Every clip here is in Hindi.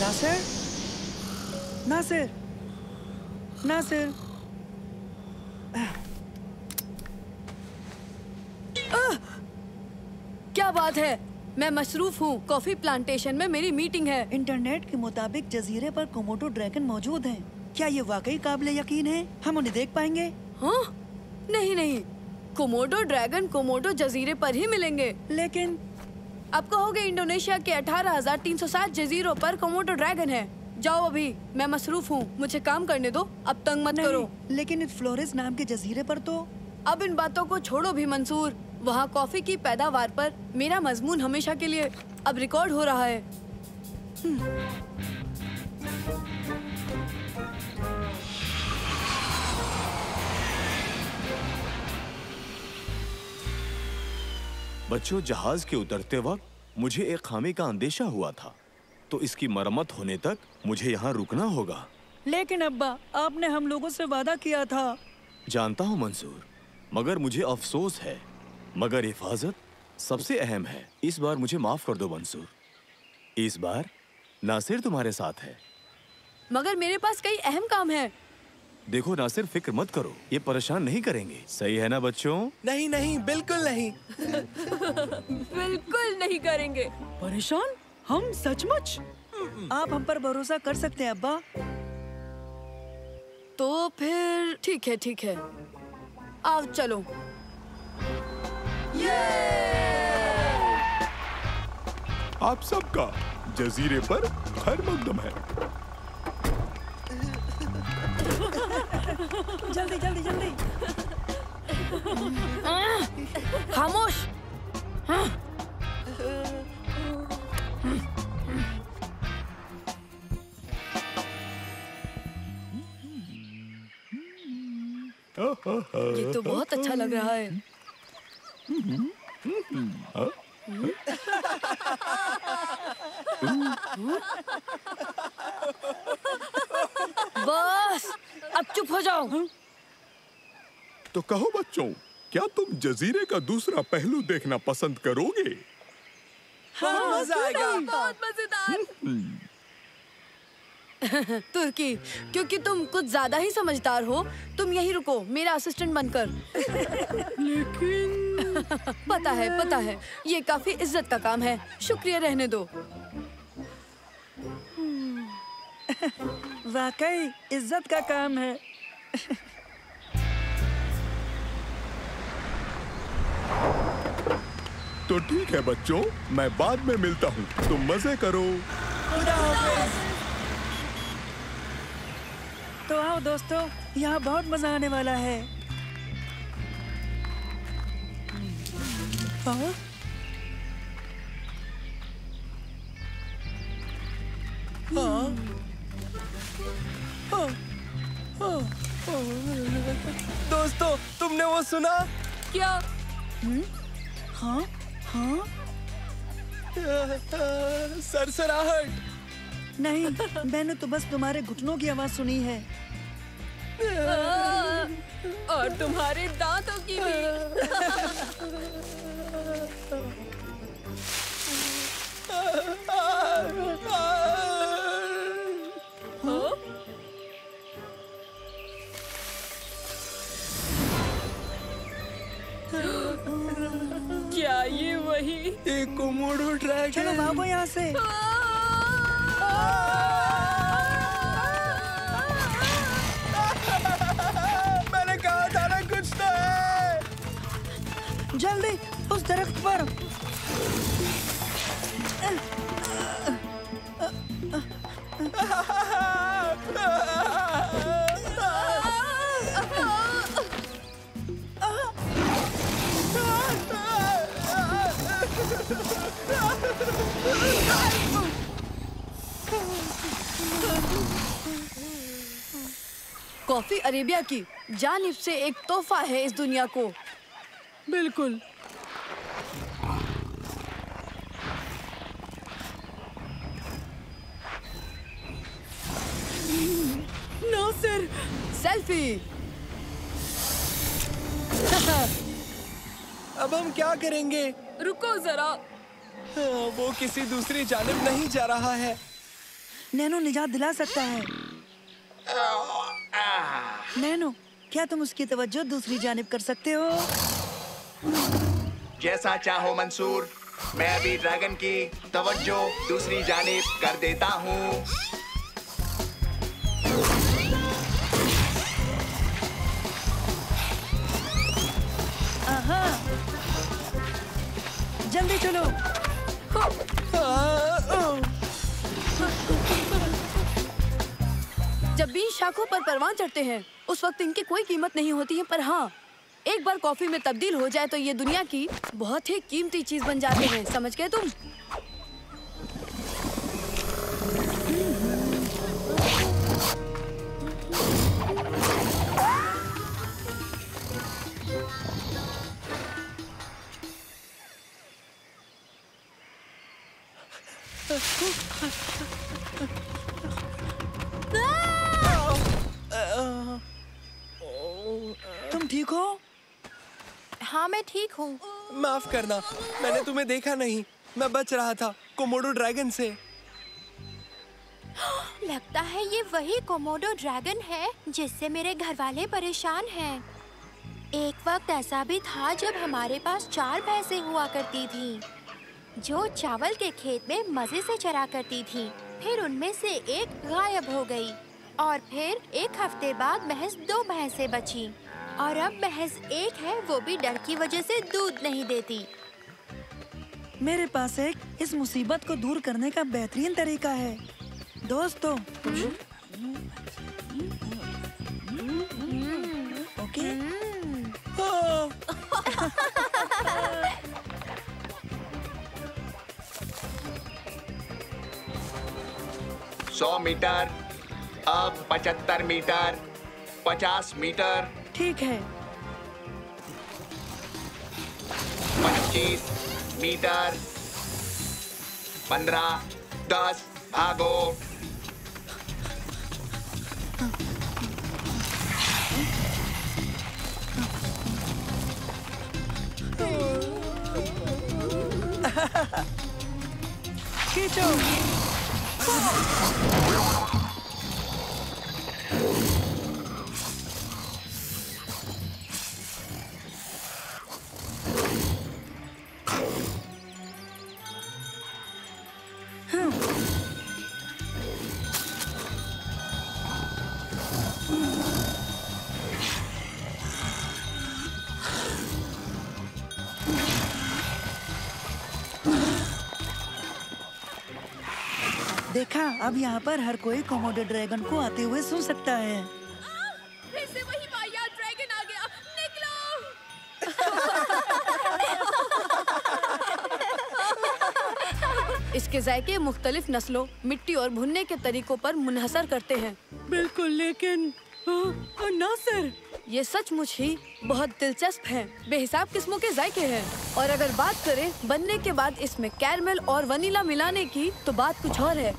नासिर, नासिर, नासिर। क्या बात है? मैं मसरूफ हूँ। कॉफी प्लांटेशन में मेरी मीटिंग है। इंटरनेट के मुताबिक जजीरे पर कोमोडो ड्रैगन मौजूद हैं। क्या ये वाकई काबिले यकीन है? हम उन्हें देख पाएंगे? हाँ? नहीं नहीं, कोमोडो ड्रैगन कोमोडो जजीरे पर ही मिलेंगे। लेकिन आप कहोगे इंडोनेशिया के 18,360 जजीरों पर कोमोडो ड्रैगन है। जाओ अभी, मैं मसरूफ हूँ, मुझे काम करने दो, अब तंग मत करो। लेकिन इस फ्लोरेस नाम के जजीरे पर तो। अब इन बातों को छोड़ो भी मंसूर। वहाँ कॉफी की पैदावार पर मेरा मजमून हमेशा के लिए अब रिकॉर्ड हो रहा है। बच्चों, जहाज के उतरते वक्त मुझे एक खामी का अंदेशा हुआ था, तो इसकी मरम्मत होने तक मुझे यहाँ रुकना होगा। लेकिन अब्बा, आपने हम लोगों से वादा किया था। जानता हूँ मंसूर, मगर मुझे अफसोस है, मगर हिफाजत सबसे अहम है। इस बार मुझे माफ कर दो मंसूर। इस बार नासिर तुम्हारे साथ है। मगर मेरे पास कई अहम काम है। देखो नासिर, फिक्र मत करो, ये परेशान नहीं करेंगे। सही है ना बच्चों? नहीं नहीं, बिल्कुल नहीं। बिल्कुल नहीं करेंगे। परेशान? हम सचमुच? आप हम पर भरोसा कर सकते हैं अब्बा। तो फिर ठीक है, ठीक है, आओ चलो। आप सबका जजीरे पर खैर मकदम है। जल्दी जल्दी जल्दी। खामोश। ये तो बहुत अच्छा लग रहा है। बस अब चुप हो जाओ। तो कहो बच्चों, क्या तुम जजीरे का दूसरा पहलू देखना पसंद करोगे? हाँ, मजा आएगा। बहुत मजेदार। तुर्की, क्योंकि तुम कुछ ज्यादा ही समझदार हो, तुम यहीं रुको मेरा असिस्टेंट बनकर। लेकिन पता है, ये काफी इज्जत का काम है। शुक्रिया, रहने दो। वाकई इज्जत का काम है। तो ठीक है बच्चों, मैं बाद में मिलता हूँ। तुम मजे करो। तो आओ दोस्तों, यहाँ बहुत मजा आने वाला है। हाँ? दोस्तों, तुमने वो सुना? क्या? हाँ? हाँ? सरसराहट। नहीं, मैंने तो बस तुम्हारे घुटनों की आवाज सुनी है। और तुम्हारे दांतों की भी। क्या ये वही? एक कोमोडो ड्रैगन। चलो भागो यहाँ से। मैंने कहा था ना, कुछ तो है। जल्दी उस दरख्त पर। कॉफी अरेबिया की जानिब से एक तोहफा है इस दुनिया को। बिल्कुल। नासिर, सेल्फी। अब हम क्या करेंगे? रुको जरा। वो किसी दूसरी जानिब नहीं जा रहा है। नैनो निजात दिला सकता है। नैनो, क्या तुम उसकी तवज्जो दूसरी जानिब कर सकते हो? जैसा चाहो मंसूर, मैं अभी ड्रैगन की तवज्जो दूसरी जानिब कर देता हूँ। आहा, जल्दी चलो। जब भी शाखों पर परवान चढ़ते हैं उस वक्त इनकी कोई कीमत नहीं होती है, पर हाँ, एक बार कॉफी में तब्दील हो जाए तो ये दुनिया की बहुत ही कीमती चीज बन जाते हैं। समझ गए तुम? तुम ठीक हो? हाँ, मैं ठीक हूँ। माफ करना, मैंने तुम्हें देखा नहीं। मैं बच रहा था कोमोडो ड्रैगन से। लगता है ये वही कोमोडो ड्रैगन है जिससे मेरे घर वाले परेशान हैं। एक वक्त ऐसा भी था जब हमारे पास 4 भैंसें हुआ करती थी जो चावल के खेत में मजे से चरा करती थी। फिर उनमें से एक गायब हो गई और फिर एक हफ्ते बाद महज 2 भैंसें बची और अब महज एक है, वो भी डर की वजह से दूध नहीं देती। मेरे पास एक इस मुसीबत को दूर करने का बेहतरीन तरीका है दोस्तों। ओके? 100 मीटर, अब 75 मीटर, 50 मीटर, ठीक है। 25 मीटर, 15, 10, भागो। खींचो। देखा, अब यहाँ पर हर कोई कोमोडो ड्रैगन को आते हुए सुन सकता है। फिर से वही वाहियात ड्रैगन आ गया। निकलो। इसके जायके मुख्तलिफ नस्लों, मिट्टी और भुनने के तरीकों पर मुनहसर करते हैं। बिल्कुल, लेकिन नासिर, ये सचमुच ही बहुत दिलचस्प है। बेहिसाब किस्मों के जायके हैं और अगर बात करें बनने के बाद इसमें कैरमल और वनीला मिलाने की, तो बात कुछ और है।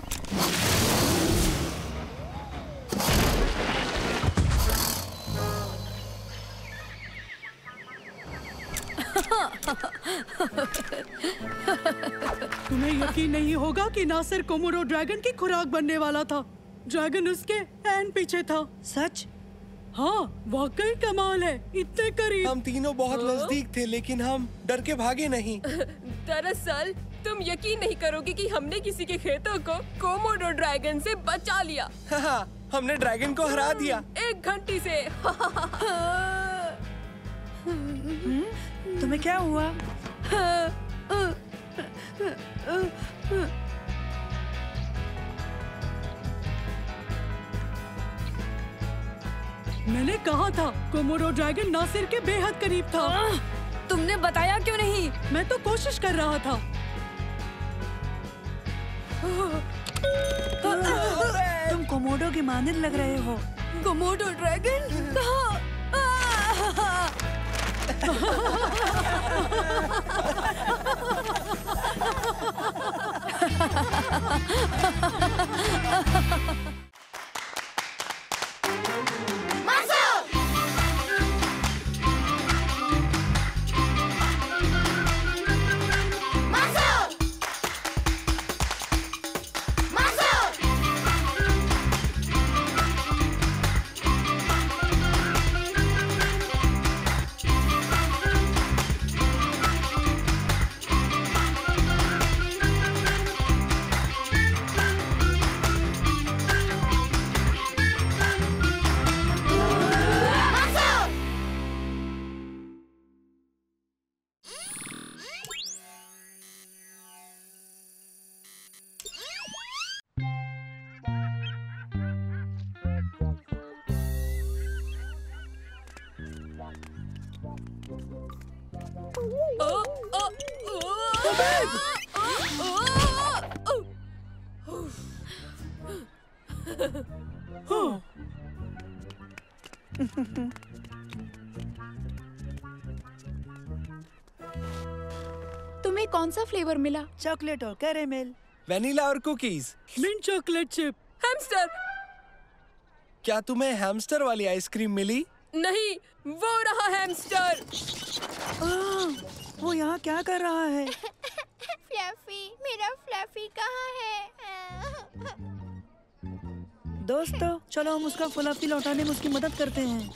तुम्हें यकीन नहीं होगा कि नासिर कोमोडो ड्रैगन की खुराक बनने वाला था। ड्रैगन उसके एन पीछे था। सच? हाँ, वाकई कमाल है, इतने करीब। हम तीनों बहुत नजदीक थे, लेकिन हम डर के भागे नहीं। दरअसल तुम यकीन नहीं करोगे कि हमने किसी के खेतों को कोमोडो ड्रैगन से बचा लिया। हाँ, हमने ड्रैगन को हरा दिया 1 घंटी से। तुम्हें क्या हुआ? मैंने कहा था कोमोडो ड्रैगन नासिर के बेहद करीब था। तुमने बताया क्यों नहीं? मैं तो कोशिश कर रहा था। तुम कोमोडो की मानिंद लग रहे हो। कोमोडो ड्रैगन कहाँ? तुम्हें कौन सा फ्लेवर मिला? चॉकलेट और कैरेमल। वेनिला और cookies. Mint chocolate chip. Hamster. क्या तुम्हें हैमस्टर वाली आइसक्रीम मिली? नहीं, वो रहा हैमस्टर। वो यहाँ क्या कर रहा है? फ्लफी, मेरा फ्लफी कहाँ है? दोस्तों, चलो हम उसका फ्लफी लौटाने में उसकी मदद करते हैं।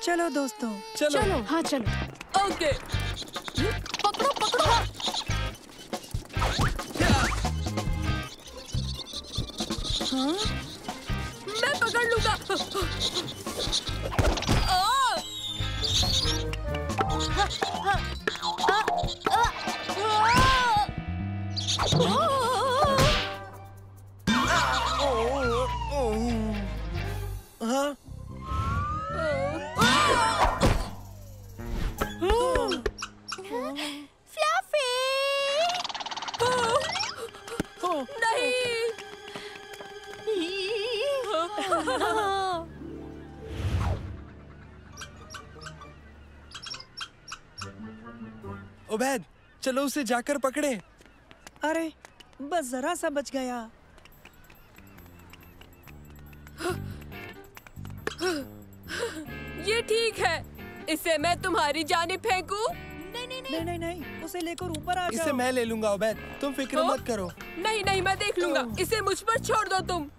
चलो दोस्तों, चलो। हाँ चलो। ओके। पकड़ो पकड़ो। हाँ? मैं पकड़ लूंगा। हाँ? फ्लफी! उबैद, चलो उसे जाकर पकड़े। अरे, बस जरा सा बच गया। ये ठीक है। इसे मैं तुम्हारी जानिब फेंकूं? नहीं, उसे लेकर ऊपर आ जाओ। इसे मैं ले लूंगा उबैद, तुम फिक्र मत करो। नहीं नहीं, मैं देख लूंगा। इसे मुझ पर छोड़ दो तुम।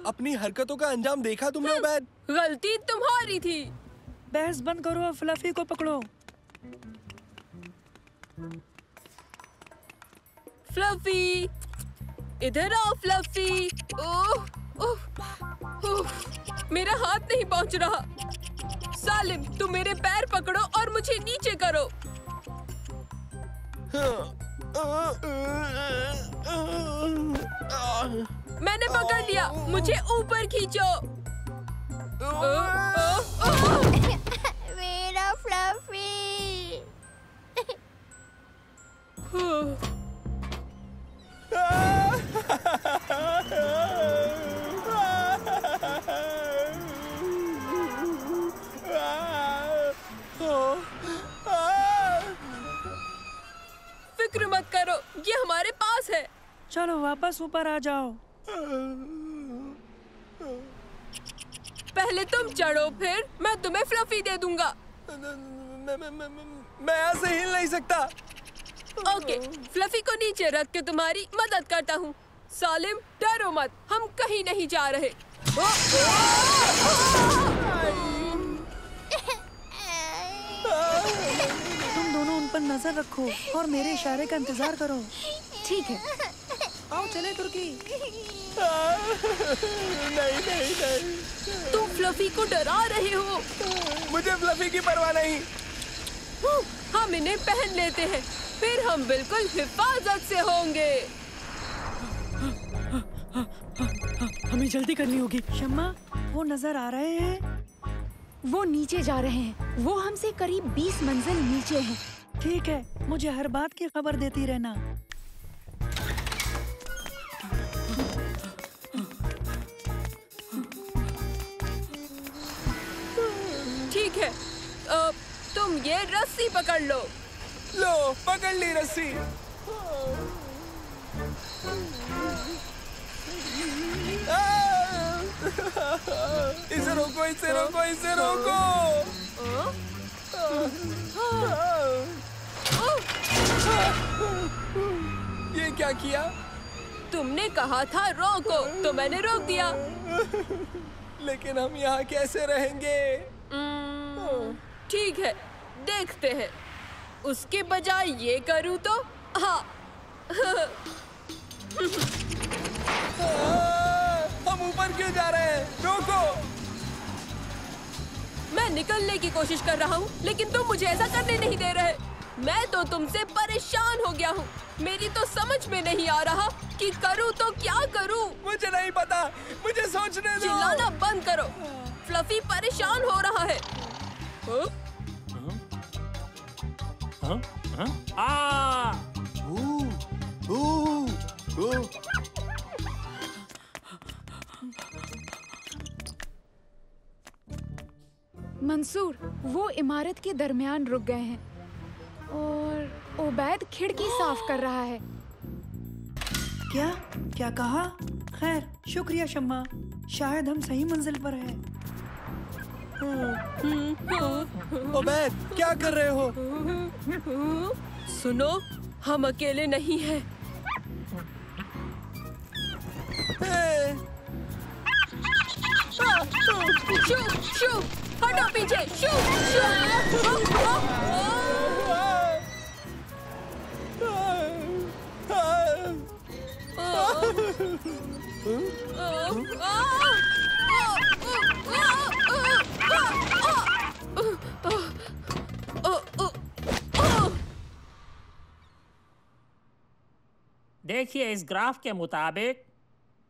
अपनी हरकतों का अंजाम देखा तुमने उबैद? गलती तुम्हारी थी। बहस बंद करो और फ्लफी को पकड़ो। फ्लफी, इधर आओ फ्लफी। ओह, ओह, ओह, मेरा हाथ नहीं पहुंच रहा। सालिम, तुम मेरे पैर पकड़ो और मुझे नीचे करो। मैंने पकड़ लिया, मुझे ऊपर खींचो। मेरा फ्लफी। फिक्र मत करो, ये हमारे पास है। चलो वापस ऊपर आ जाओ। पहले तुम चढ़ो, फिर मैं तुम्हें फ्लफी दे दूंगा। मैं यहाँ से हिल नहीं सकता। ओके, फ्लफी को नीचे रख के तुम्हारी मदद करता हूँ। सालिम, डरो मत, हम कहीं नहीं जा रहे। तुम दोनों उन पर नजर रखो और मेरे इशारे का इंतजार करो। ठीक है। आओ चले तुर्की। नहीं। तुम फ्लफी को डरा रहे हो। मुझे फ्लफी की परवाह नहीं। हम इन्हें पहन लेते हैं, फिर हम बिल्कुल हिफाजत से होंगे। हमें जल्दी करनी होगी। शम्मा, वो नजर आ रहे हैं। वो नीचे जा रहे हैं। वो हमसे करीब 20 मंजिल नीचे हैं। ठीक है, मुझे हर बात की खबर देती रहना। ठीक है, तुम ये रस्सी पकड़ लो। लो, पकड़ ली रस्सी। इसे रोको, इसे रोको, इसे रोको। ये क्या किया? तुमने कहा था रोको, तो मैंने रोक दिया। लेकिन हम यहाँ कैसे रहेंगे? ठीक है, देखते हैं। उसके बजाय ये करूँ तो? हाँ। हम ऊपर क्यों जा रहे हैं? रोको। मैं निकलने की कोशिश कर रहा हूँ, लेकिन तुम मुझे ऐसा करने नहीं दे रहे। मैं तो तुमसे परेशान हो गया हूँ। मेरी तो समझ में नहीं आ रहा कि करूँ तो क्या करूँ। मुझे नहीं पता, मुझे सोचने दो। चिल्लाना बंद करो। फ्लफी परेशान हो रहा है। मंसूर, वो इमारत के दरमियान रुक गए हैं और उबैद खिड़की साफ कर रहा है। क्या क्या कहा? खैर, शुक्रिया शम्मा, शायद हम सही मंजिल पर हैं। उबैद, क्या कर रहे हो? सुनो, हम अकेले नहीं हैं। शू, शू, हटो पीछे। शू, देखिए, इस ग्राफ के मुताबिक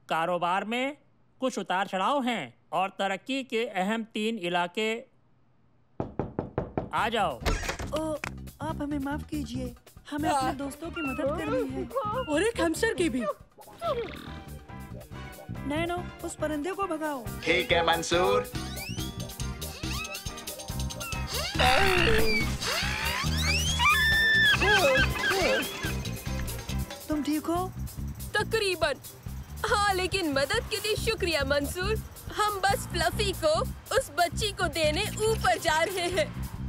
कारोबार में कुछ उतार चढ़ाव हैं और तरक्की के अहम 3 इलाके। आ जाओ। आप हमें माफ कीजिए, हमें अपने दोस्तों की मदद करनी है। और एक हैमस्टर की भी। नैनो, उस परिंदे को भगाओ। ठीक है मंसूर। तुम ठीक हो? तकरीबन। हाँ, लेकिन मदद के लिए शुक्रिया मंसूर। हम बस फ्लफी को उस बच्ची को देने ऊपर जा रहे हैं।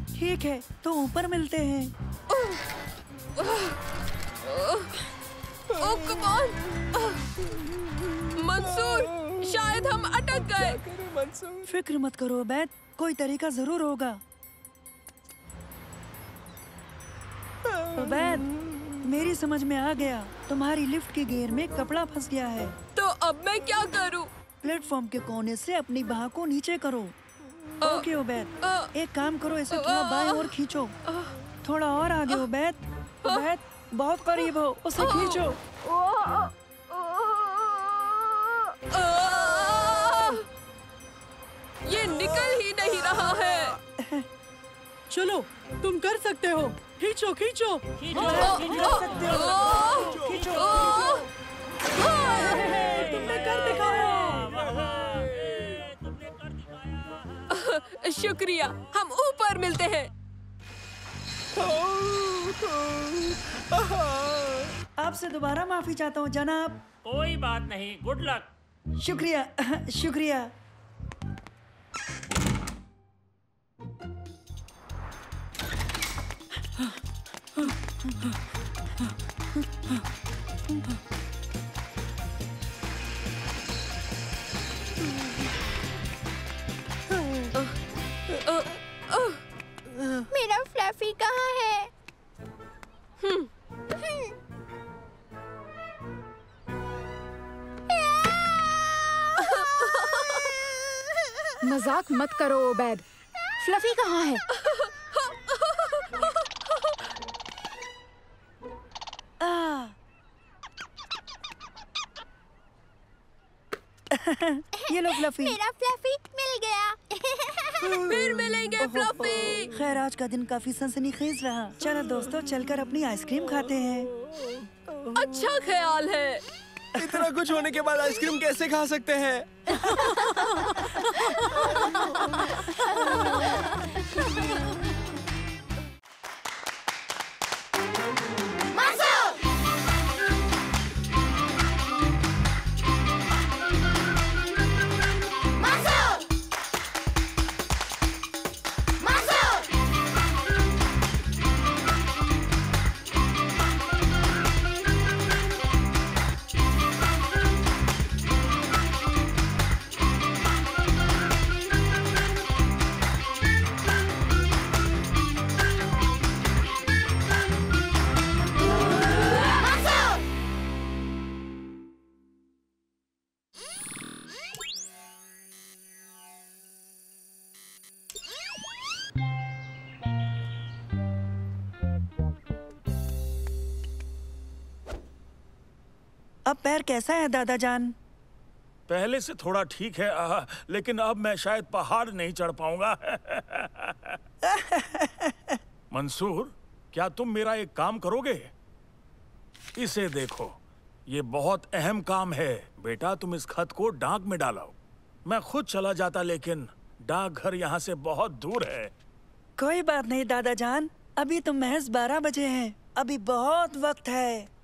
ठीक है, तो ऊपर मिलते हैं। ओह कम ऑन। मंसूर, शायद हम अटक गए। फिक्र मत करो उबैद, कोई तरीका जरूर होगा। उबैद, मेरी समझ में आ गया, तुम्हारी लिफ्ट की गियर में कपड़ा फंस गया है। तो अब मैं क्या करूं? प्लेटफॉर्म के कोने से अपनी बाह को नीचे करो। ओके उबैद, एक काम करो, इसे थोड़ा बाएं ओर खींचो। थोड़ा और आगे उबैद। उबैद, बहुत करीब हो, उसे खींचो। ये निकल ही नहीं रहा है। चलो, तुम कर सकते हो। खींचो खींचो। तुमने कर दिखाया। शुक्रिया, हम ऊपर मिलते हैं। आपसे दोबारा माफी चाहता हूँ जनाब। कोई बात नहीं, गुड लक। शुक्रिया शुक्रिया। मेरा फ्लफी कहाँ है? मजाक मत करो ओबैद। फ्लफी कहाँ है? ये लो फ्लफी। मेरा फ्लफी मिल गया। फिर मिलेंगे फ्लफी। खैर आज का दिन काफी सनसनीखेज रहा। चलो दोस्तों चलकर अपनी आइसक्रीम खाते हैं। अच्छा ख्याल है। इतना कुछ होने के बाद आइसक्रीम कैसे खा सकते हैं? अब पैर कैसा है दादा जान? पहले से थोड़ा ठीक है लेकिन अब मैं शायद पहाड़ नहीं चढ़ पाऊंगा। मंसूर, क्या तुम मेरा एक काम करोगे? इसे देखो, ये बहुत अहम काम है। बेटा तुम इस खत को डाक में डालो। मैं खुद चला जाता लेकिन डाकघर यहाँ से बहुत दूर है। कोई बात नहीं दादा जान, अभी तो महज 12 बजे हैं। अभी बहुत वक्त है।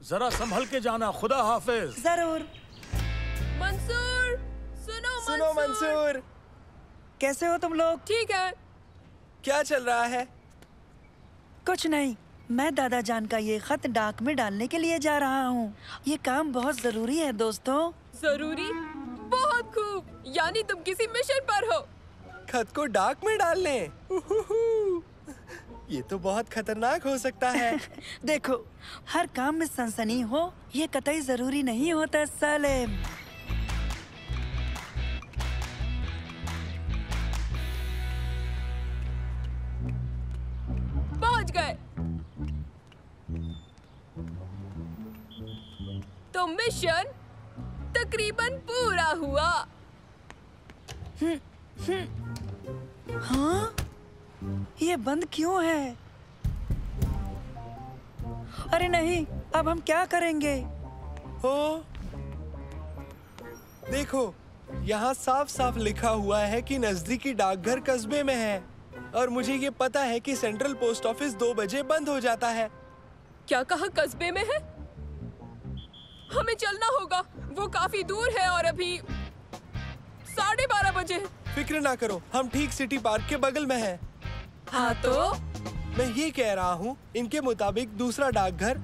जरा संभल के जाना। खुदा हाफिज। जरूर। मंसूर, सुनो मंसूर। कैसे हो तुम लोग? ठीक है। क्या चल रहा है? कुछ नहीं, मैं दादा जान का ये खत डाक में डालने के लिए जा रहा हूँ। ये काम बहुत जरूरी है दोस्तों। जरूरी? बहुत खूब। यानी तुम किसी मिशन पर हो। खत को डाक में डालने? ये तो बहुत खतरनाक हो सकता है। देखो, हर काम में सनसनी हो ये कतई जरूरी नहीं होता सालेम। पहुंच गए। तो मिशन तकरीबन पूरा हुआ। हाँ? ये बंद क्यों है? अरे नहीं, अब हम क्या करेंगे? हो, देखो, यहाँ साफ साफ लिखा हुआ है कि नजदीकी डाकघर कस्बे में है और मुझे ये पता है कि सेंट्रल पोस्ट ऑफिस 2 बजे बंद हो जाता है। क्या कहा कस्बे में है? हमें चलना होगा। वो काफी दूर है और अभी 12:30 बजे है। फिक्र ना करो, हम ठीक सिटी पार्क के बगल में हैं। हाँ तो? मैं ये कह रहा हूँ, इनके मुताबिक दूसरा डाकघर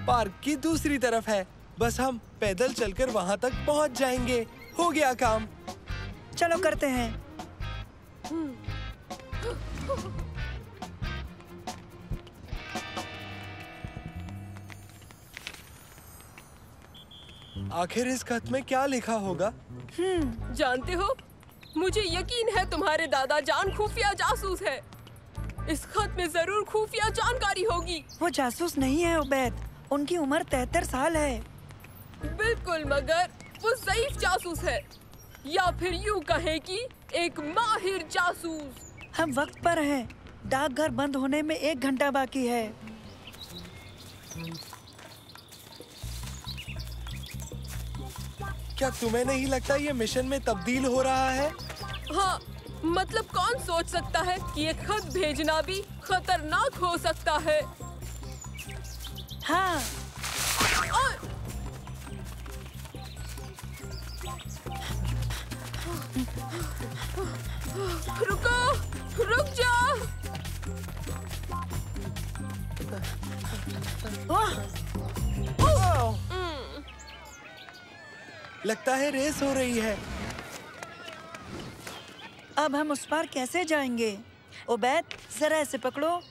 पार्क की दूसरी तरफ है। बस हम पैदल चलकर वहाँ तक पहुँच जाएंगे। हो गया काम। चलो करते हैं। आखिर इस खत में क्या लिखा होगा? जानते हो, मुझे यकीन है तुम्हारे दादा जान खुफिया जासूस है। इस खत में जरूर खुफिया जानकारी होगी। वो जासूस नहीं है उबैद, उनकी उम्र 73 साल है। बिल्कुल, मगर वो ज़ईफ जासूस है, या फिर यूँ कहे कि एक माहिर जासूस। हम वक्त पर हैं। डाकघर बंद होने में 1 घंटा बाकी है। क्या तुम्हें नहीं लगता ये मिशन में तब्दील हो रहा है? हाँ, मतलब कौन सोच सकता है कि ये खत भेजना भी खतरनाक हो सकता है। हाँ। रुको, रुक जा। लगता है रेस हो रही है। अब हम उस पार कैसे जाएंगे? ओबैद, जरा ऐसे पकड़ो।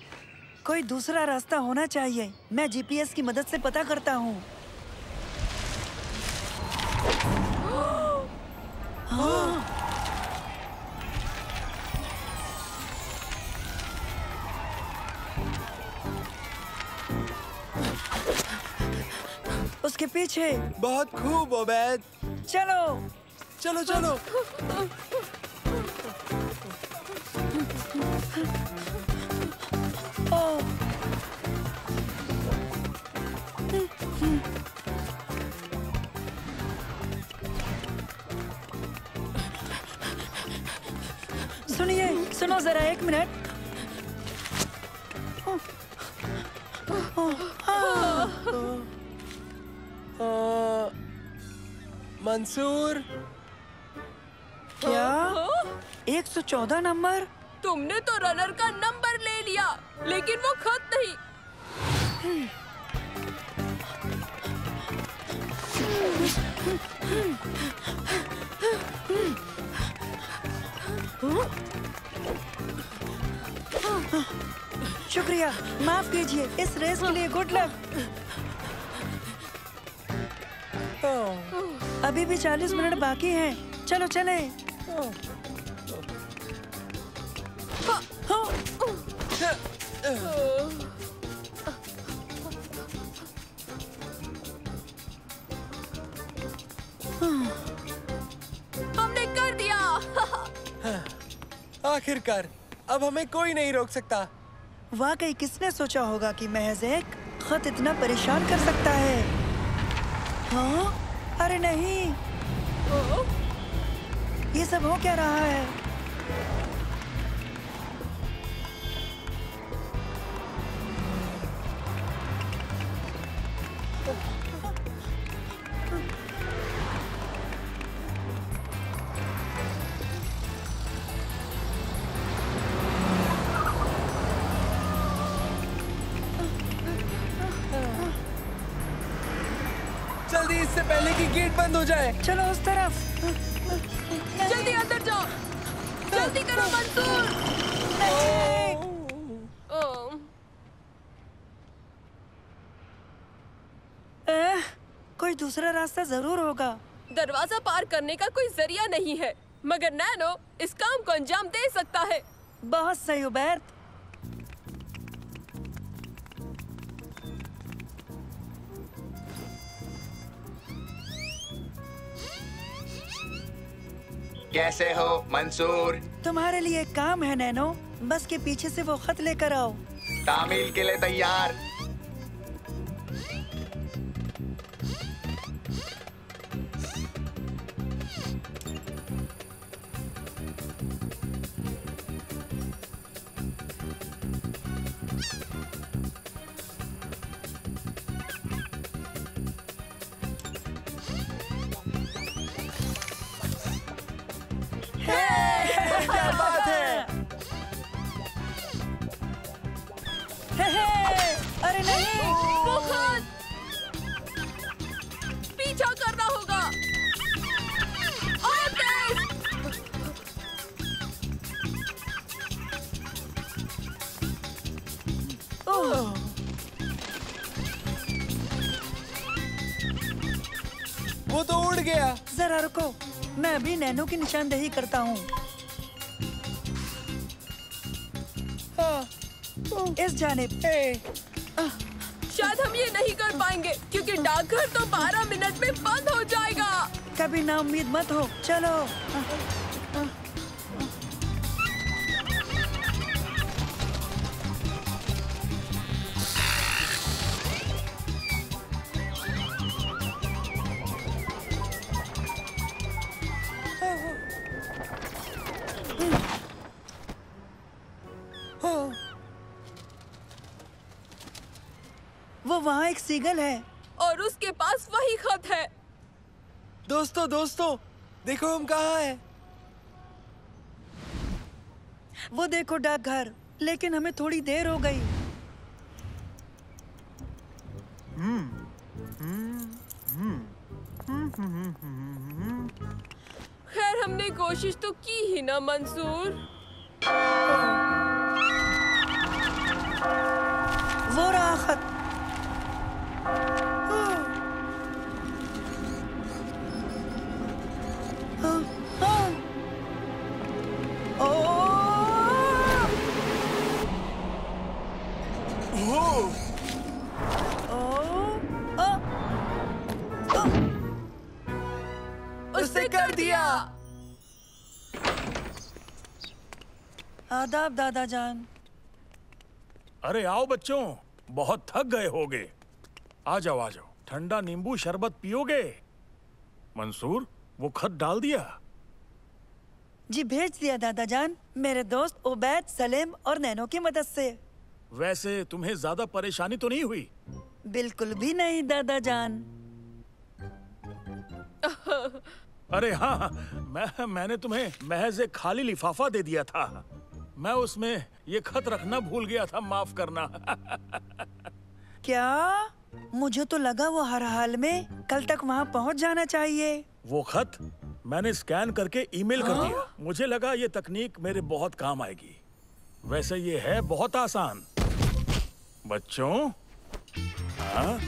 कोई दूसरा रास्ता होना चाहिए। मैं जीपीएस की मदद से पता करता हूँ। हाँ। उसके पीछे। बहुत खूब ओबैद। चलो चलो चलो। सुनिए, सुनो जरा, एक मिनट। मंसूर, क्या 114 नंबर? तुमने तो रनर का नंबर ले लिया, लेकिन वो खत नहीं। शुक्रिया, माफ कीजिए। इस रेस के लिए गुड लक। अभी भी 40 मिनट बाकी हैं। चलो चले। हमने कर दिया। आखिरकार, अब हमें कोई नहीं रोक सकता। वाकई किसने सोचा होगा कि महज एक खत इतना परेशान कर सकता है? हाँ? अरे नहीं, ये सब हो क्या रहा है? जल्दी, इससे पहले कि गेट बंद हो जाए। चलो उस तरफ। जल्दी अंदर जाओ। जल्दी करो मंसूर। कोई दूसरा रास्ता जरूर होगा। दरवाजा पार करने का कोई जरिया नहीं है, मगर नैनो इस काम को अंजाम दे सकता है। बहुत सही उबैद। कैसे हो मंसूर? तुम्हारे लिए एक काम है नैनो। बस के पीछे से वो खत लेकर आओ। तामील के लिए तैयार। क्या बात है? अरे नहीं, वो खत पीछा करना होगा। और तेज। वो तो उड़ गया। जरा रुको, मैं अभी नैनो की निशानदेही करता हूँ। इस जानिब। शायद हम ये नहीं कर पाएंगे, क्योंकि डाकघर तो 12 मिनट में बंद हो जाएगा। कभी ना उम्मीद मत हो। चलो। वो वहाँ एक सीगल है और उसके पास वही खत है। दोस्तों दोस्तों, देखो हम कहाँ हैं। वो देखो डाकघर, लेकिन हमें थोड़ी देर हो गई। खैर हमने कोशिश तो की ही ना मंसूर। वो रहा खत। उसने कर दिया। आदाब दादा जान। अरे आओ बच्चों, बहुत थक गए होगे। आ जाओ आ जाओ, ठंडा नींबू शरबत पियोगे? मंसूर, वो खत डाल दिया? जी भेज दिया दादा जान, मेरे दोस्त उबैद, सलीम और नैनो की मदद से। वैसे तुम्हें ज्यादा परेशानी तो नहीं हुई? बिल्कुल भी नहीं दादा जान। अरे हाँ, मैंने तुम्हें महज एक खाली लिफाफा दे दिया था। मैं उसमें ये खत रखना भूल गया था, माफ करना। क्या? मुझे तो लगा वो हर हाल में कल तक वहाँ पहुँच जाना चाहिए। वो खत मैंने स्कैन करके ईमेल कर दिया। मुझे लगा ये तकनीक मेरे बहुत काम आएगी। वैसे ये है बहुत आसान। बच्चों, हाँ?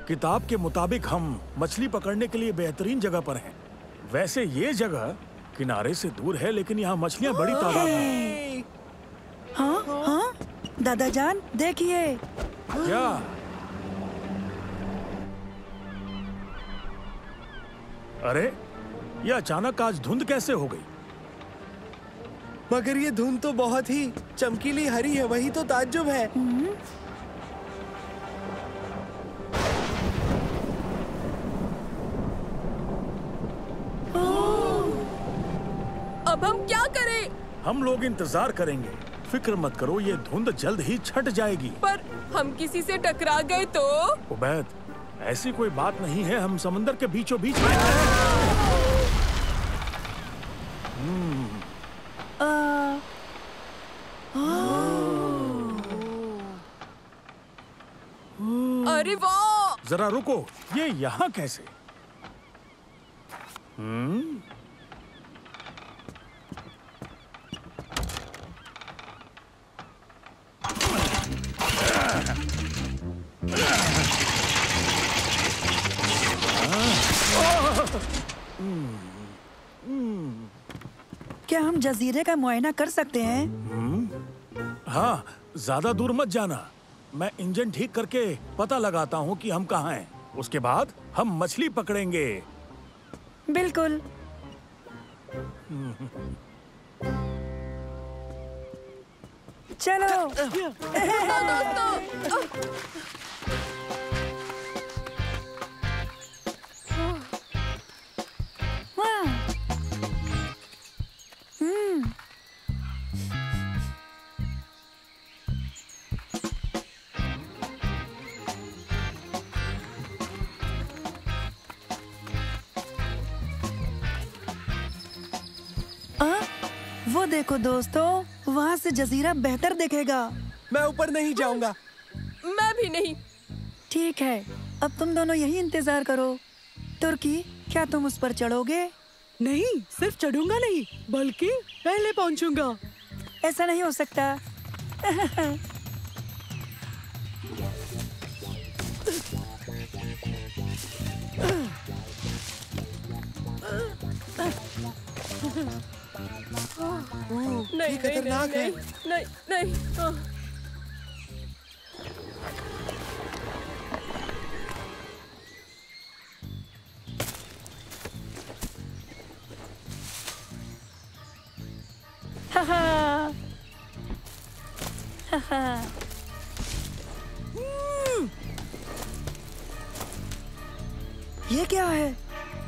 किताब के मुताबिक हम मछली पकड़ने के लिए बेहतरीन जगह पर हैं। वैसे ये जगह किनारे से दूर है, लेकिन यहाँ मछलियाँ बड़ी तादाद में। हाँ हाँ दादा जान देखिए। क्या? अरे, ये अचानक आज धुंध कैसे हो गई? मगर ये धुंध तो बहुत ही चमकीली हरी है, वही तो ताज्जुब है। अब हम क्या करें? हम लोग इंतजार करेंगे। फिक्र मत करो, ये धुंध जल्द ही छट जाएगी। पर हम किसी से टकरा गए तो? उबैद, ऐसी कोई बात नहीं है, हम समंदर के बीचों बीच में हैं। अरे वाह! जरा रुको, ये यहाँ कैसे? क्या हम जजीरे का मुआयना कर सकते हैं? हाँ, ज्यादा दूर मत जाना। मैं इंजन ठीक करके पता लगाता हूँ कि हम कहाँ हैं। उसके बाद हम मछली पकड़ेंगे। बिल्कुल। चलो। वो देखो दोस्तों, वहाँ से जजीरा बेहतर दिखेगा। मैं ऊपर नहीं जाऊंगा। मैं भी नहीं। ठीक है, अब तुम दोनों यही इंतजार करो। तुर्की, क्या तुम उस पर चढ़ोगे? नहीं, सिर्फ चढ़ूंगा नहीं, बल्कि पहले पहुंचूंगा। ऐसा नहीं हो सकता। नहीं खतरनाक है। नहीं नहीं ये क्या है?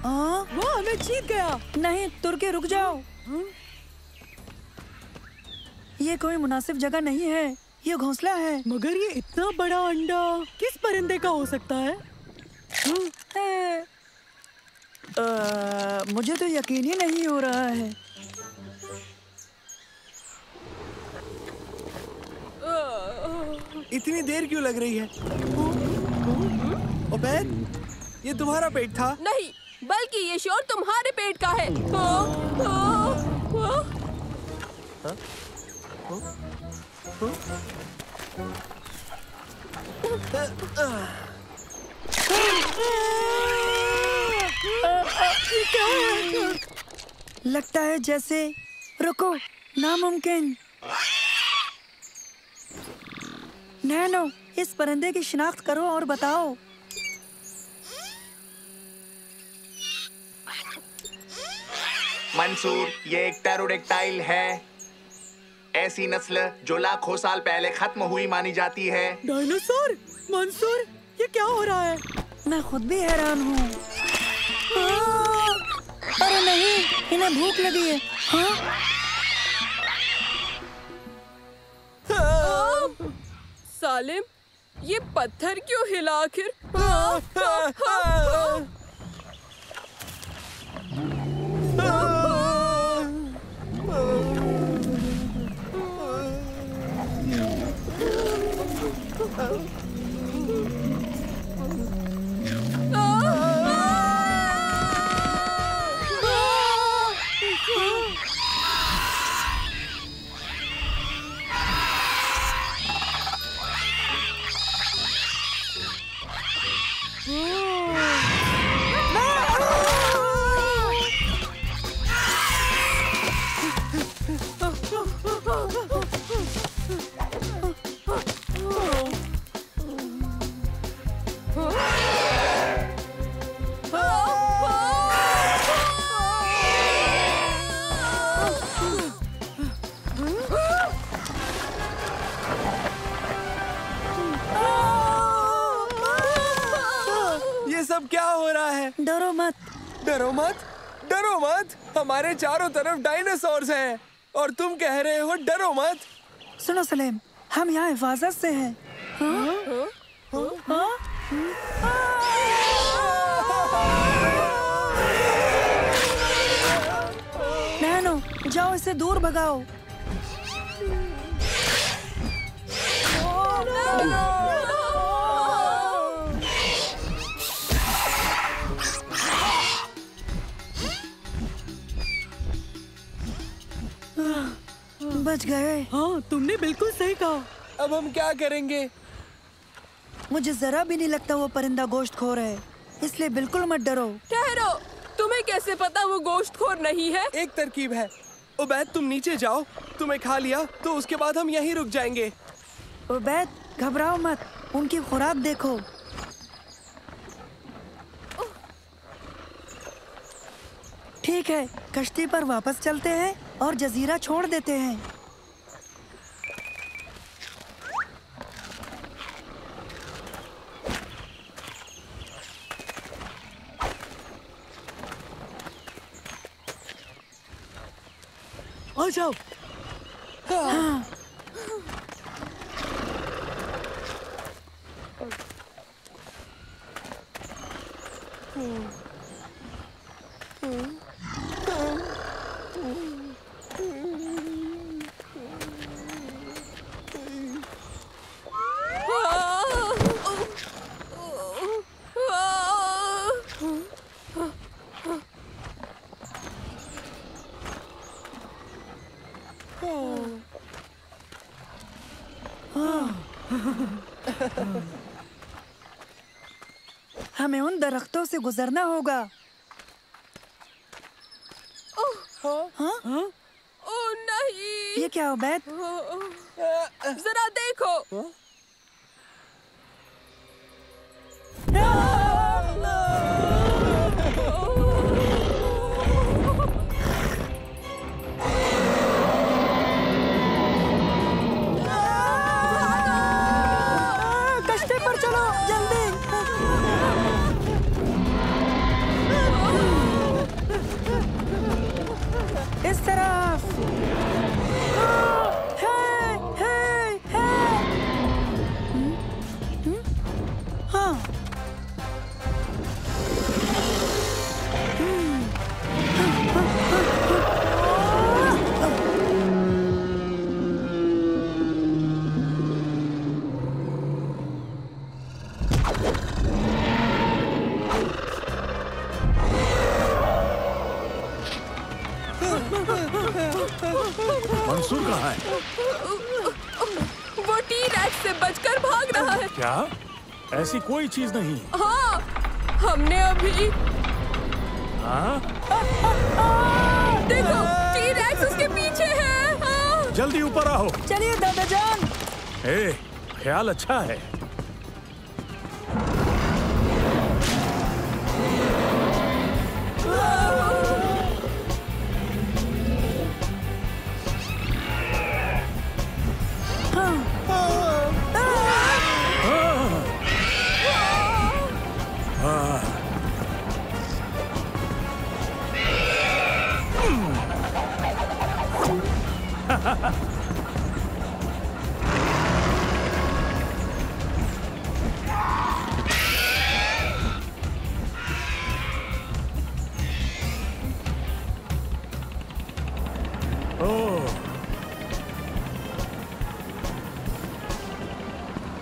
वो हमें जीत गया। नहीं, तुर्की रुक जाओ। ये कोई मुनासिब जगह नहीं है, ये घोंसला है। मगर ये इतना बड़ा अंडा किस परिंदे का हो सकता है? मुझे तो यकीन ही नहीं हो रहा है। इतनी देर क्यों लग रही है? उबैद, ये तुम्हारा पेट था? नहीं, बल्कि ये शोर तुम्हारे पेट का है। लगता है जैसे, रुको, नामुमकिन। नैनो, इस परिंदे की शिनाख्त करो और बताओ। मंसूर, ये एक टेरोडेक्टाइल है। ऐसी नस्ल जो लाखों साल पहले खत्म हुई मानी जाती है। डायनासोर? मंसूर, ये क्या हो रहा है? मैं खुद भी हैरान हूँ। अरे नहीं, इन्हें भूख लगी है। सालिम, ये पत्थर क्यों हिला आखिर? क्या हो रहा है? डरो मत। डरो मत? डरो मत? हमारे चारों तरफ डायनासोर्स हैं और तुम कह रहे हो डरो मत? सुनो सलेम, हम यहाँ हिफाजत से हैं। नैनो, जाओ इसे दूर भगाओ। बच गए। हाँ, तुमने बिल्कुल सही कहा। अब हम क्या करेंगे? मुझे जरा भी नहीं लगता वो परिंदा गोश्तखोर है, इसलिए बिल्कुल मत डरो। ठहरो, तुम्हें कैसे पता वो गोश्तखोर नहीं है? एक तरकीब है। उबैद, तुम नीचे जाओ, तुम्हें खा लिया तो उसके बाद हम यहीं रुक जाएंगे। उबैद, घबराओ मत, उनकी खुराक देखो। ठीक है, कश्ती पर वापस चलते हैं और जजीरा छोड़ देते हैं। आ जाओ। हाँ। हमें उन दरख्तों से गुजरना होगा। ओह नहीं, ये ये क्या उबैद? जरा देखो। कश्ती पर चलो जल्दी। इस तरफ। हाँ। मंसूर कहाँ है? वो टी-रैक्स से बचकर भाग रहा है। क्या? ऐसी कोई चीज नहीं। हाँ, हमने अभी। हाँ? देखो, टी-रैक्स उसके पीछे है। हाँ। जल्दी ऊपर आओ। चलिए दादा जान। ख्याल अच्छा है।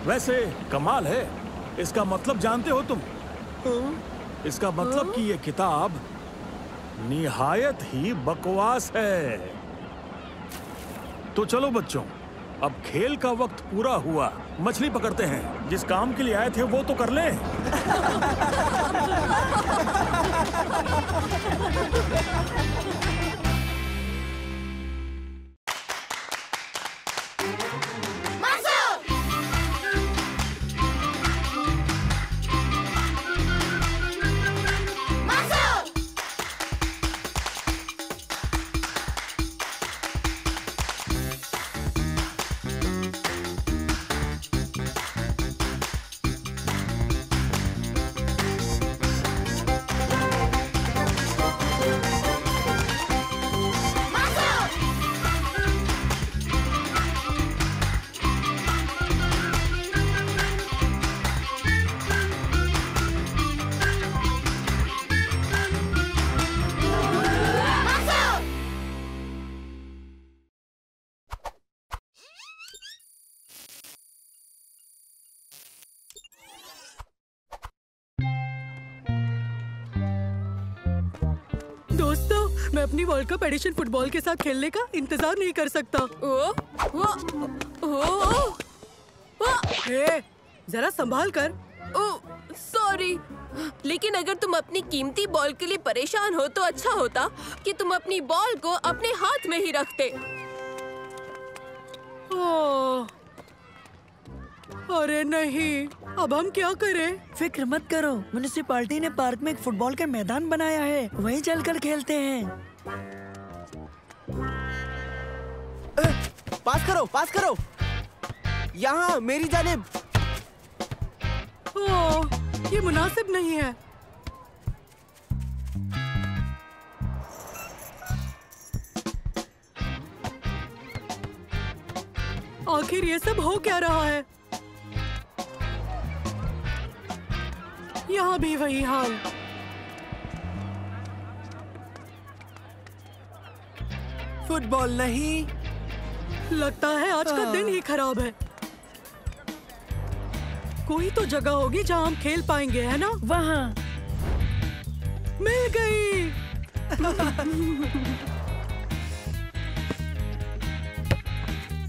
वैसे कमाल है। इसका मतलब जानते हो तुम? इसका मतलब कि ये किताब निहायत ही बकवास है। तो चलो बच्चों, अब खेल का वक्त पूरा हुआ। मछली पकड़ते हैं। जिस काम के लिए आए थे वो तो कर लें। मैं अपनी वर्ल्ड कप एडिशन फुटबॉल के साथ खेलने का इंतजार नहीं कर सकता। जरा संभाल कर। सॉरी, लेकिन अगर तुम अपनी कीमती बॉल के लिए परेशान हो तो अच्छा होता कि तुम अपनी बॉल को अपने हाथ में ही रखते। अरे नहीं, अब हम क्या करें? फिक्र मत करो, म्युनिसिपैलिटी ने पार्क में एक फुटबॉल का मैदान बनाया है, वहीं चलकर खेलते हैं। पास करो। यहाँ मेरी जानिब। ये मुनासिब नहीं है। आखिर ये सब हो क्या रहा है? यहाँ भी वही हाल। फुटबॉल नहीं। लगता है आज का दिन ही खराब है। कोई तो जगह होगी जहाँ हम खेल पाएंगे, है ना? वहाँ मिल गई।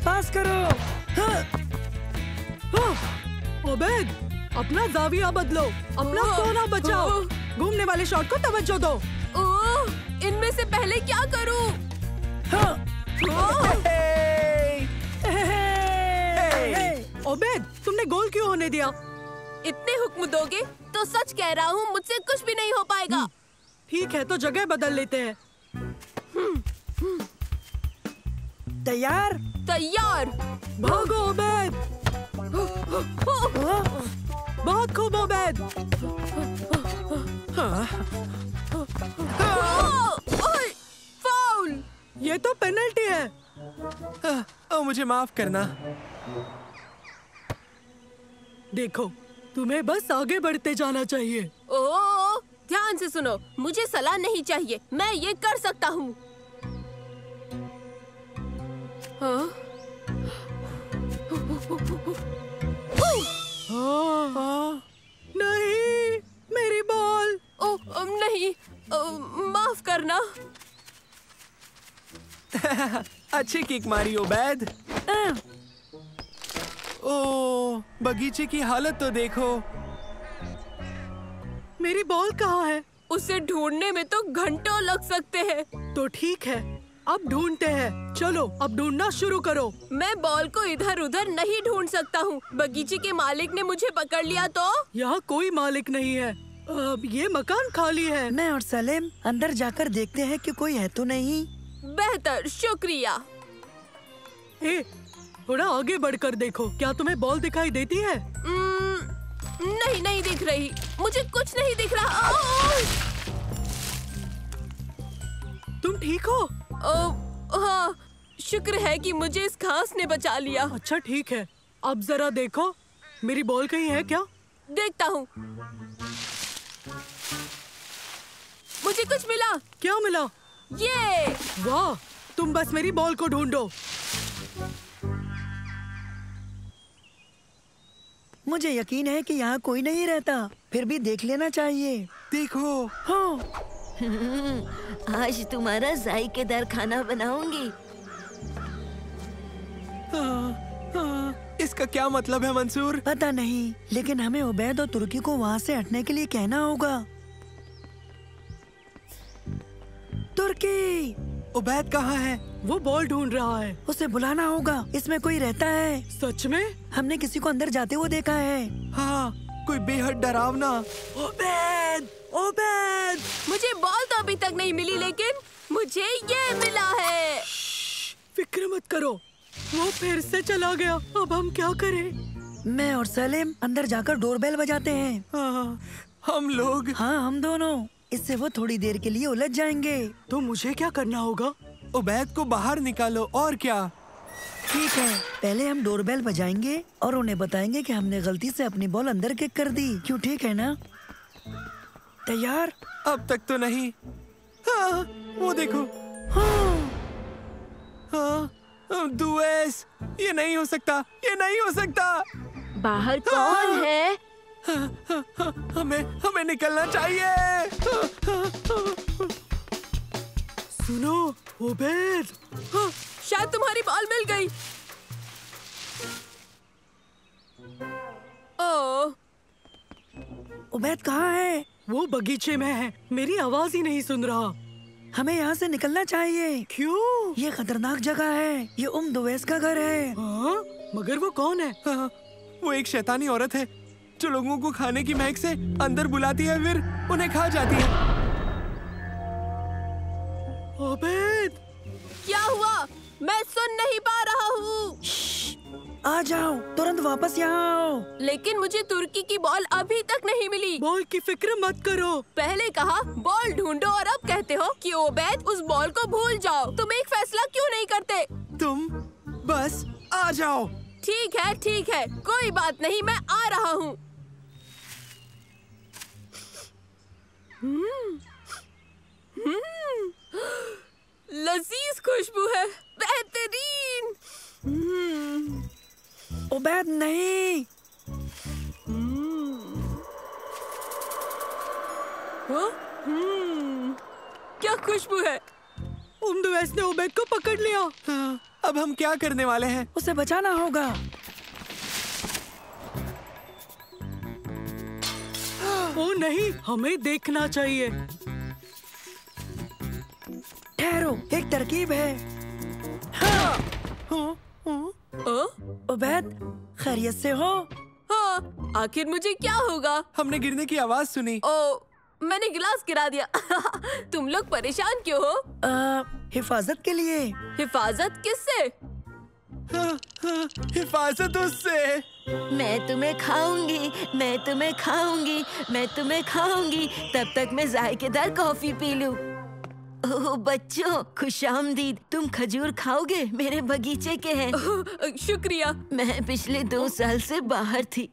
पास करो। ओबेद, अपना जाविया बदलो, अपना कोना बचाओ। घूमने वाले शॉट को तवज्जो दो। इनमें से पहले क्या करूं? ओबेद, तुमने गोल क्यों होने दिया? इतने हुक्म दोगे तो सच कह रहा हूँ, मुझसे कुछ भी नहीं हो पाएगा। ठीक है, तो जगह बदल लेते हैं। तैयार? तैयार। भागो ओबेद। बहुत खूब ओबेद। फाउल। ये तो पेनल्टी है। मुझे माफ करना। देखो, तुम्हें बस आगे बढ़ते जाना चाहिए। ओह, ध्यान से सुनो, मुझे सलाह नहीं चाहिए, मैं ये कर सकता हूँ। नहीं, मेरी बॉल। नहीं, माफ करना। अच्छी किक मारी ओबैद। ओह, बगीचे की हालत तो देखो। मेरी बॉल कहाँ है? उसे ढूंढने में तो घंटों लग सकते हैं। तो ठीक है, अब ढूंढते हैं। चलो, अब ढूंढना शुरू करो। मैं बॉल को इधर उधर नहीं ढूंढ सकता हूँ। बगीचे के मालिक ने मुझे पकड़ लिया तो? यहाँ कोई मालिक नहीं है। अब ये मकान खाली है। मैं और सलीम अंदर जाकर देखते हैं कि कोई है तो नहीं। बेहतर, शुक्रिया। थोड़ा आगे बढ़कर देखो, क्या तुम्हें बॉल दिखाई देती है? नहीं, नहीं दिख रही। मुझे कुछ नहीं दिख रहा। तुम ठीक हो? हाँ, शुक्र है कि मुझे इस घास ने बचा लिया। अच्छा ठीक है, अब जरा देखो, मेरी बॉल कहीं है क्या? देखता हूँ। मुझे कुछ मिला। क्या मिला? ये। वाह, तुम बस मेरी बॉल को ढूंढो। मुझे यकीन है कि यहाँ कोई नहीं रहता, फिर भी देख लेना चाहिए। देखो। हाँ। आज तुम्हारा जायकेदार खाना बनाऊंगी। इसका क्या मतलब है मंसूर? पता नहीं, लेकिन हमें उबैद और तुर्की को वहाँ से हटने के लिए कहना होगा। तुर्की! उबैद कहाँ है? वो बॉल ढूंढ रहा है। उसे बुलाना होगा, इसमें कोई रहता है। सच में? हमने किसी को अंदर जाते हुए देखा है। हाँ, कोई बेहद डरावना। उबैद! उबैद! मुझे बॉल तो अभी तक नहीं मिली, लेकिन मुझे ये मिला है। फिक्र मत करो, वो फिर से चला गया। अब हम क्या करें? मैं और सलीम अंदर जाकर डोरबेल बजाते हैं। हम लोग? हाँ, हम दोनों। इससे वो थोड़ी देर के लिए उलझ जाएंगे। तो मुझे क्या करना होगा? उबैद को बाहर निकालो। और क्या? ठीक है, पहले हम डोरबेल बजाएंगे और उन्हें बताएंगे कि हमने गलती से अपनी बॉल अंदर किक कर दी। क्यों, ठीक है ना? तैयार? अब तक तो नहीं। हाँ, वो देखो। हाँ, दुएस, ये नहीं हो सकता, ये नहीं हो सकता। बाहर कौन है? हमें निकलना चाहिए। सुनो उबैद, शायद तुम्हारी बॉल मिल गई। ओह, उबैद कहाँ है? वो बगीचे में है, मेरी आवाज ही नहीं सुन रहा। हमें यहाँ से निकलना चाहिए। क्यों? ये खतरनाक जगह है, ये दुवैस का घर है। हाँ? मगर वो कौन है? वो एक शैतानी औरत है जो लोगों को खाने की महक से अंदर बुलाती है, फिर उन्हें खा जाती है। उबैद! क्या हुआ? मैं सुन नहीं पा रहा हूँ। आ जाओ, तुरंत वापस यहाँ आओ। लेकिन मुझे तुर्की की बॉल अभी तक नहीं मिली। बॉल की फिक्र मत करो। पहले कहा बॉल ढूंढो और अब कहते हो कि उबैद उस बॉल को भूल जाओ। तुम एक फैसला क्यों नहीं करते? तुम बस आ जाओ। ठीक है, कोई बात नहीं, मैं आ रहा हूँ। लजीज खुशबू है, बेहतरीन। उबैद नहीं। क्या खुशबू है? दुवैस ने उबैद को पकड़ लिया। अब हम क्या करने वाले हैं? उसे बचाना होगा। ओ नहीं, हमें देखना चाहिए। ठहरो, एक तरकीब है। उबैद, खैरियत से हो? हाँ, आखिर मुझे क्या होगा? हमने गिरने की आवाज सुनी। ओ, मैंने गिलास गिरा दिया। तुम लोग परेशान क्यों हो? हिफाजत के लिए। हिफाजत किससे? हिफाजत उससे। मैं तुम्हें खाऊंगी, मैं तुम्हें खाऊंगी, मैं तुम्हें खाऊंगी, तब तक मैं जायकेदार कॉफी पी लूं। ओह बच्चों, खुशामदीद। तुम खजूर खाओगे? मेरे बगीचे के हैं। शुक्रिया। मैं पिछले 2 साल से बाहर थी।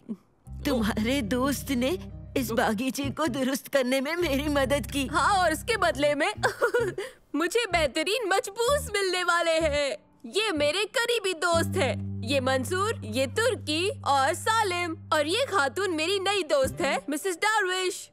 तुम्हारे दोस्त ने इस बागीचे को दुरुस्त करने में मेरी मदद की। हाँ, और इसके बदले में मुझे बेहतरीन मजबूस मिलने वाले हैं। ये मेरे करीबी दोस्त है। ये मंसूर, ये तुर्की और सालिम, और ये खातून मेरी नई दोस्त है, मिसेस डार्विश।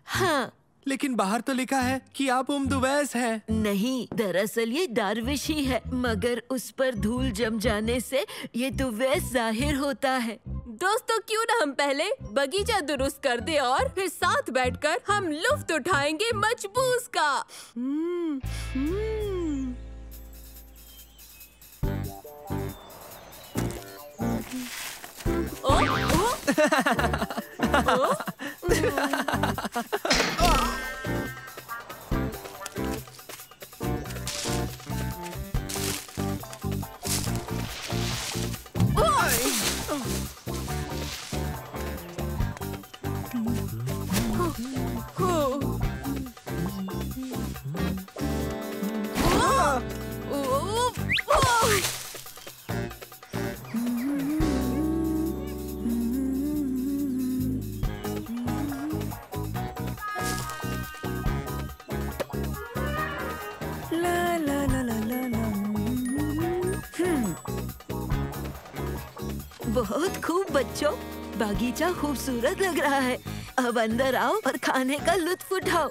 हाँ, लेकिन बाहर तो लिखा है कि आप दुवैस हैं। नहीं, दरअसल ये डार्विश ही है, मगर उस पर धूल जम जाने से ये दुवैस जाहिर होता है। दोस्तों, क्यों ना हम पहले बगीचा दुरुस्त कर दे और फिर साथ बैठकर हम लुफ्त उठाएंगे मजबूस का। बहुत खूब बच्चों, बागीचा खूबसूरत लग रहा है। अब अंदर आओ और खाने का लुत्फ उठाओ।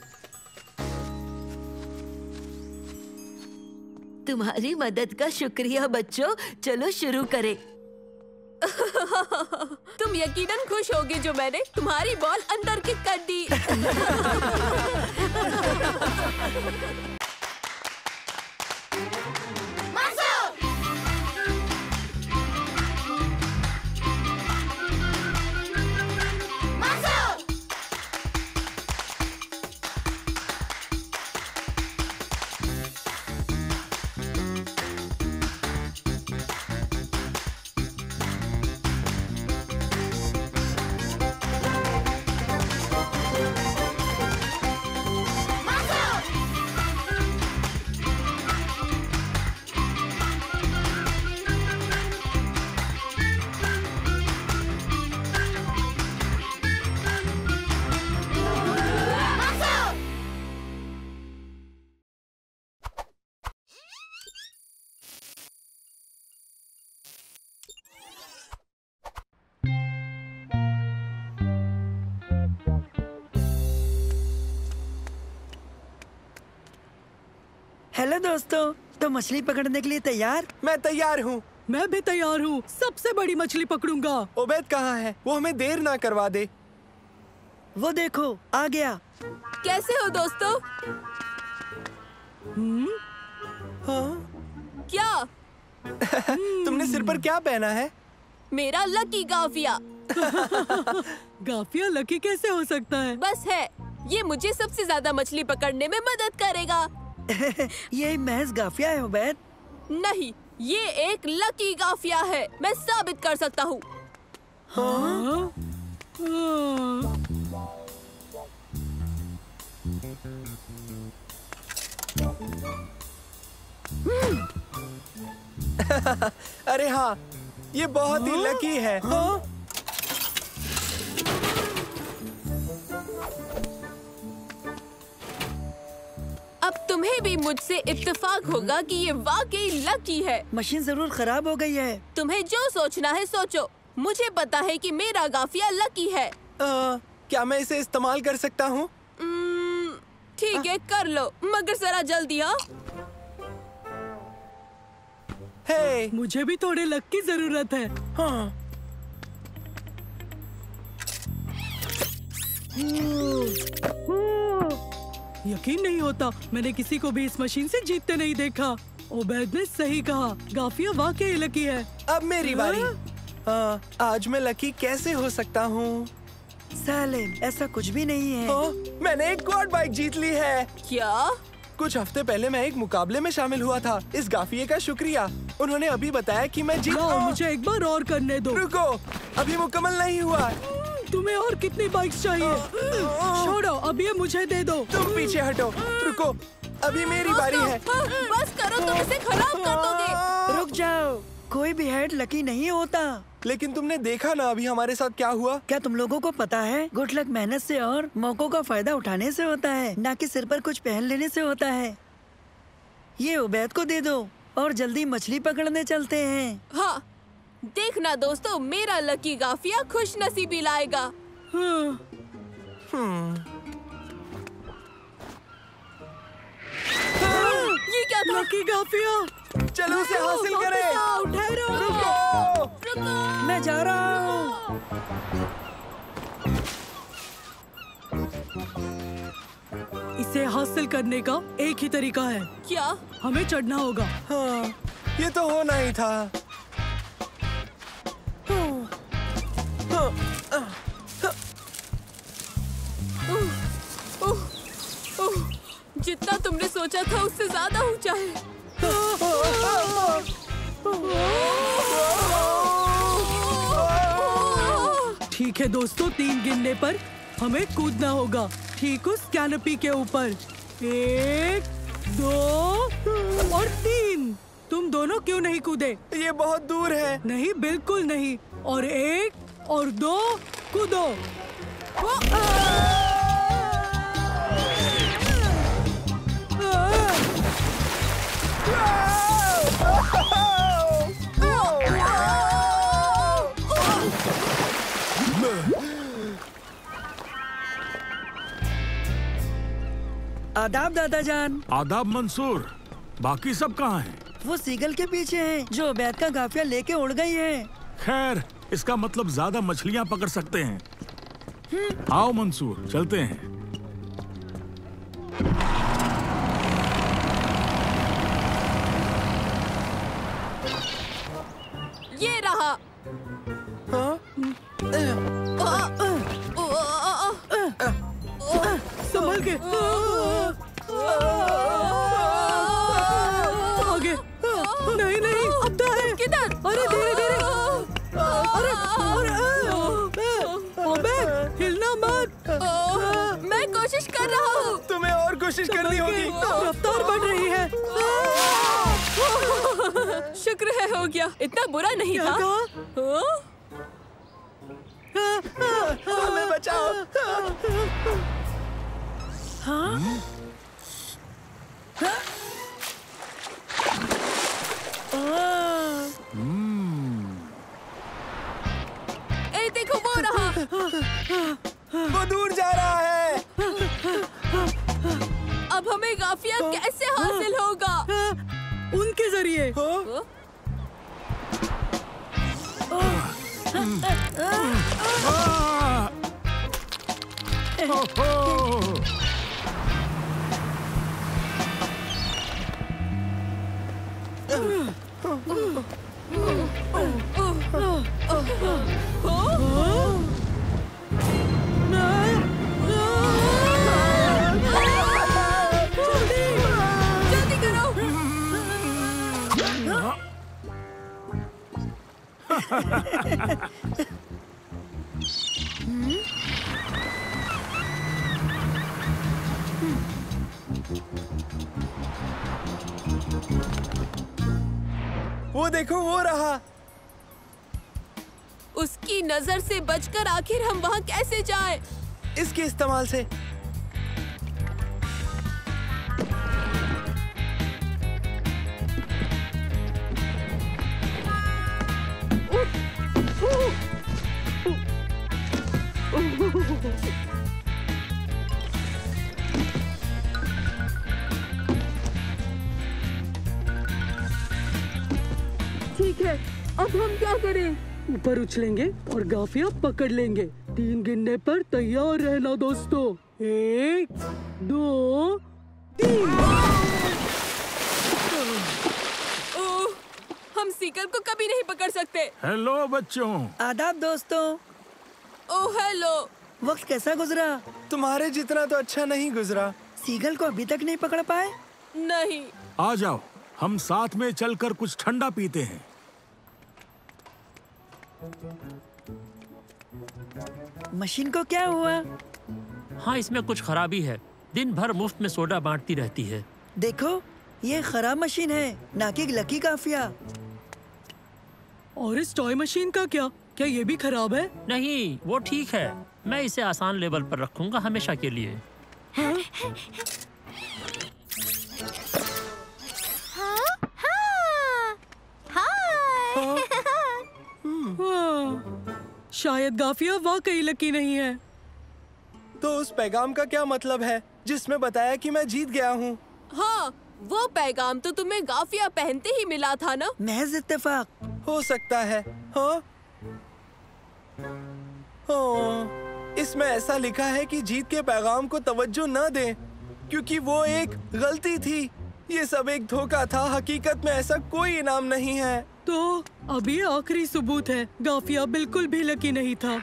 तुम्हारी मदद का शुक्रिया बच्चों। चलो शुरू करें। तुम यकीनन खुश होगे जो मैंने तुम्हारी बॉल अंदर किक कर दी। हेलो दोस्तों, तो मछली पकड़ने के लिए तैयार? मैं तैयार हूँ। मैं भी तैयार हूँ। सबसे बड़ी मछली पकड़ूंगा। उबैद कहाँ है? वो हमें देर ना करवा दे। वो देखो, आ गया। कैसे हो दोस्तों? हाँ? क्या? तुमने सिर पर क्या पहना है? मेरा लकी गाफिया। गाफिया लकी कैसे हो सकता है? बस है, ये मुझे सबसे ज्यादा मछली पकड़ने में मदद करेगा। ये महज गाफिया है उबैद। नहीं, ये एक लकी गाफिया है। मैं साबित कर सकता हूँ। हाँ? अरे हाँ, ये बहुत ही लकी है। हाँ? अब तुम्हें भी मुझसे इत्तेफाक होगा कि ये वाकई लकी है। मशीन जरूर खराब हो गई है। तुम्हें जो सोचना है सोचो। मुझे पता है कि मेरा गाफिया लकी है। क्या मैं इसे इस्तेमाल कर सकता हूँ? ठीक है, कर लो, मगर जरा जल्दी। हाँ, hey! मुझे भी थोड़े लक की जरूरत है। हाँ। यकीन नहीं होता, मैंने किसी को भी इस मशीन से जीतते नहीं देखा। ओबैद ने सही कहा, गाफिया वाकई लकी है। अब मेरी बारी। आज मैं लकी कैसे हो सकता हूँ? सालिम, ऐसा कुछ भी नहीं है। मैंने एक क्वाड बाइक जीत ली है। क्या? कुछ हफ्ते पहले मैं एक मुकाबले में शामिल हुआ था। इस गाफिये का शुक्रिया। उन्होंने अभी बताया कि मैं जीत। मुझे एक बार और करने दो। रुको, अभी मुकम्मल नहीं हुआ। तुम्हें और कितनी बाइक्स चाहिए? छोड़ो, अब ये मुझे दे दो। तुम पीछे हटो। रुको, अभी मेरी बारी है। बस करो, तुम इसे खराब कर दोगे। रुक जाओ, कोई भी हेड लकी नहीं होता। लेकिन तुमने देखा ना अभी हमारे साथ क्या हुआ? क्या तुम लोगों को पता है, गुड लक मेहनत से और मौकों का फायदा उठाने से होता है, ना कि सिर पर कुछ पहन लेने से होता है। ये उबैद को दे दो और जल्दी मछली पकड़ने चलते हैं। हाँ, देखना दोस्तों, मेरा लकी गाफिया खुश नसीबी लाएगा। ये क्या था? लकी गाफिया। चलो उसे हासिल करें। रुको। मैं जा रहा हूँ। इसे हासिल करने का एक ही तरीका है। क्या? हमें चढ़ना होगा। हाँ, ये तो होना ही था। जितना तुमने सोचा था उससे ज्यादा ऊंचा है। ठीक है दोस्तों, 3 गिनने पर हमें कूदना होगा, ठीक उस कैनोपी के ऊपर। 1, 2 और 3। तुम दोनों क्यों नहीं कूदे? ये बहुत दूर है। नहीं, बिल्कुल नहीं। और 1 और 2 कूदो। आदाब दादाजान। आदाब मंसूर। बाकी सब कहाँ हैं? वो सीगल के पीछे हैं, जो उबैद का गाफिया लेके उड़ गई है। खैर, इसका मतलब ज्यादा मछलियाँ पकड़ सकते हैं। आओ मंसूर, चलते हैं। ये रहा। संभल के। आगे। नहीं नहीं, अब तो है। किधर? अरे धीरे धीरे। अबे हिलना मत। मैं कोशिश कर रहा हूँ। तुम्हें और कोशिश करनी होगी। रफ्तार बढ़ रही है। शुक्र है हो गया, इतना बुरा नहीं था। हमें बचाओ। हाँ? ए देखो, वो रहा। वो दूर जा रहा है। अब हमें गाफिया कैसे हासिल होगा? उनके जरिए। जल्दी करो। वो देखो, वो रहा। उसकी नजर से बचकर आखिर हम वहाँ कैसे जाएं? इसके इस्तेमाल से। ठीक है, अब हम क्या करें? ऊपर उछलेंगे और गाफिया पकड़ लेंगे। 3 गिनने पर तैयार रहना दोस्तों। 1, 2, 3। हम सीकल को कभी नहीं पकड़ सकते। हेलो बच्चों। आदाब दोस्तों। Oh hello. वक्त कैसा गुजरा? तुम्हारे जितना तो अच्छा नहीं गुजरा। सीगल को अभी तक नहीं पकड़ पाए? नहीं। आ जाओ, हम साथ में चलकर कुछ ठंडा पीते हैं। मशीन को क्या हुआ? हाँ, इसमें कुछ खराबी है। दिन भर मुफ्त में सोडा बांटती रहती है। देखो, ये खराब मशीन है, ना कि लकी काफिया। और इस टॉय मशीन का क्या? क्या ये भी खराब है? नहीं, वो ठीक है। मैं इसे आसान लेवल पर रखूंगा हमेशा के लिए। हाँ? शायद गाफिया वाकई लकी नहीं है। तो उस पैगाम का क्या मतलब है जिसमें बताया कि मैं जीत गया हूँ? हाँ, वो पैगाम तो तुम्हें गाफिया पहनते ही मिला था ना? महज इत्तेफाक हो सकता है। हाँ? इसमें ऐसा लिखा है कि जीत के पैगाम को तवज्जो न दें क्योंकि वो एक गलती थी। ये सब एक धोखा था। हकीकत में ऐसा कोई इनाम नहीं है। तो अब ये आखिरी सबूत है, गाफिया बिल्कुल भी लकी नहीं था।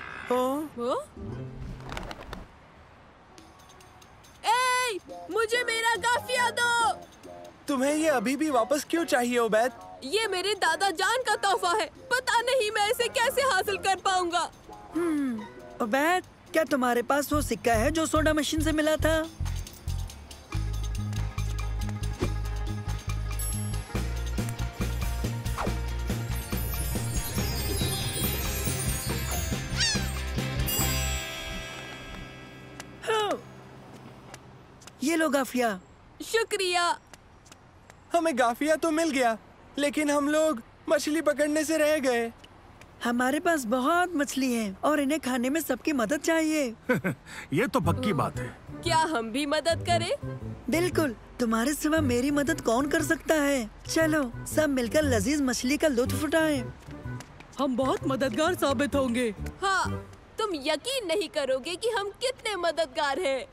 ए, मुझे मेरा गाफिया दो। तुम्हें ये अभी भी वापस क्यों चाहिए उबैद? ये मेरे दादा जान का तोहफा है। पता नहीं मैं इसे कैसे हासिल कर पाऊंगा। उबैद, क्या तुम्हारे पास वो सिक्का है जो सोडा मशीन से मिला था? ये लो गाफिया। शुक्रिया। हमें गाफिया तो मिल गया, लेकिन हम लोग मछली पकड़ने से रह गए। हमारे पास बहुत मछली है और इन्हें खाने में सबकी मदद चाहिए। ये तो पक्की बात है। क्या हम भी मदद करें? बिल्कुल, तुम्हारे सिवा मेरी मदद कौन कर सकता है। चलो सब मिलकर लजीज मछली का लुत्फ उठाएं। हम बहुत मददगार साबित होंगे। हाँ, तुम यकीन नहीं करोगे कि हम कितने मददगार हैं।